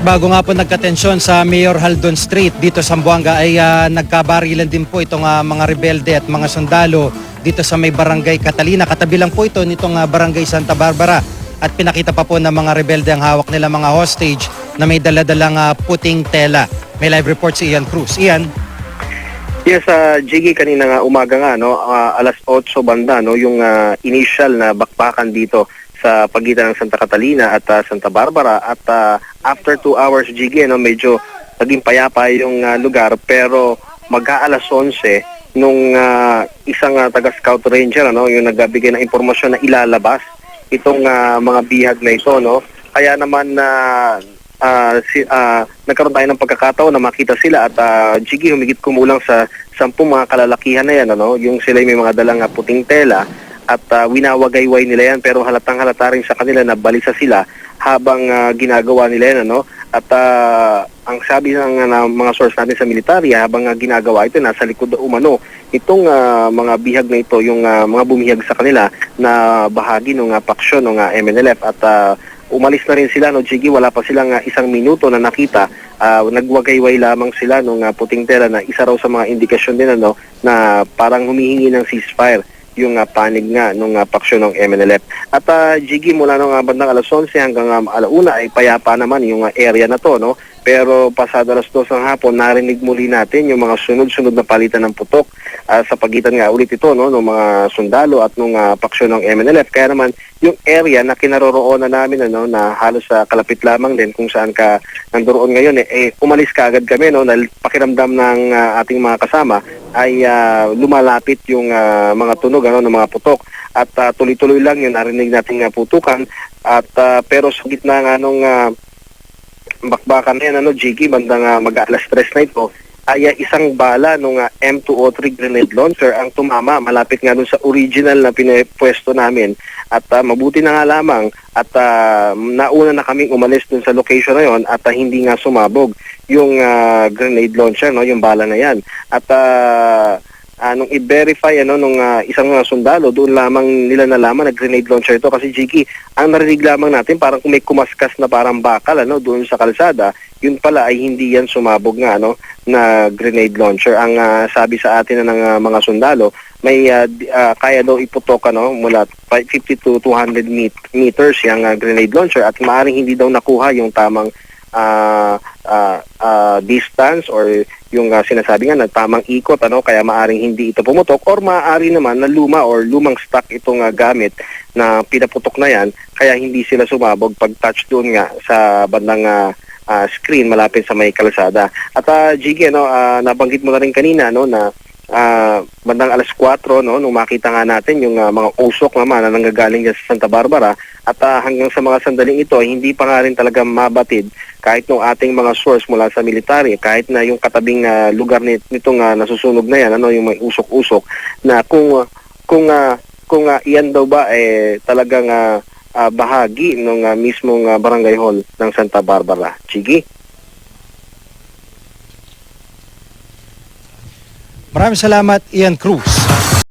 bago nga po nagkatensyon sa Mayor Haldon Street dito sa Zamboanga ay nagkabarilan din po itong mga rebelde at mga sundalo dito sa may barangay Catalina. Katabi lang po ito nitong barangay Santa Barbara at pinakita pa po ng mga rebelde ang hawak nila mga hostage na may daladalang puting tela. May live report si Ian Cruz. Ian? Yes, Jiggy, kanina nga umaga nga, no, alas 8 banda, no, yung initial na bakbakan dito sa pagitan ng Santa Catalina at Santa Barbara at after 2 hours, Jiggy, no, medyo naging payapa yung lugar pero mag-aalas 11 nung isang taga-scout ranger, no, yung nagbigay ng impormasyon na ilalabas itong mga bihag na ito, no. Kaya naman nagkaroon tayo ng pagkakataon na makita sila at Jiggy, humigit kumulang sa 10 mga kalalakihan na yan, ano, yung sila may mga dalang puting tela at winawagayway nila yan pero halatang halata rin sa kanila na balisa sila habang ginagawa nila yan, ano. At ang sabi ng mga source natin sa militarya habang ginagawa ito, nasa likod umano itong mga bihag na ito, yung mga bumihag sa kanila na bahagi ng paksyon ng MNLF at umalis na rin sila, no, Jiggy, wala pa silang 1 minuto na nakita, nagwagayway lamang sila nung puting tela na isa raw sa mga indikasyon din, ano, na parang humihingi ng ceasefire yung panig nga nung paksyon ng MNLF. At Jiggy, mula nung bandang alas 11 hanggang alauna ay payapa naman yung area na to, no? Pero pasado alas 2 ng hapon, narinig muli natin yung mga sunod-sunod na palitan ng putok sa pagitan nga ulit ito, no, ng mga sundalo at nung paksyon ng MNLF. Kaya naman yung area na kinaroroonan namin, ano, na halos kalapit lamang din kung saan ka nandoon ngayon, umalis ka agad kami, no, dahil pakiramdam ng ating mga kasama ay lumalapit yung mga tunog, ano, ng mga putok at tuloy-tuloy lang yung narinig nating putukan at pero sa gitna nga nung bakbakan na yan, ano, Jiggy, bandang mag-alas 3 na ito, ay isang bala nung M203 grenade launcher ang tumama malapit nga dun sa original na pinapwesto namin at mabuti na nga lamang at nauna na kaming umalis dun sa location na yon at hindi nga sumabog yung grenade launcher, no, yung bala na yan at nung i-verify, ano, nung isang sundalo, doon lamang nila nalaman na grenade launcher ito kasi Jiggy, ang narinig lamang natin parang kung may kumaskas na parang bakal, ano, doon sa kalsada, yun pala ay hindi yan sumabog nga, ano, na grenade launcher. Ang sabi sa atin ng mga sundalo, may kaya daw iputok, ano, mula 50 to 200 meters yung grenade launcher at maaaring hindi daw nakuha yung tamang distance or yung sinasabi nga na tamang ikot, ano, kaya maaring hindi ito pumutok or maaari naman na luma or lumang stock itong gamit na pinaputok na yan kaya hindi sila sumabog pag touch doon nga sa bandang screen malapit sa may kalsada. At Jiggy, ano, nabanggit mo na rin kanina, no, na bandang alas 4, no, nung makita nga natin yung mga usok naman na nanggagaling sa Santa Barbara at hanggang sa mga sandaling ito hindi pa nga rin talaga mabatid kahit nung ating mga source mula sa military, kahit na yung katabing lugar nitong nasusunog na yan, ano, yung may usok-usok na kung iyan daw ba talagang bahagi ng mismong barangay hall ng Santa Barbara. Jiggy? Maraming salamat, Ian Cruz.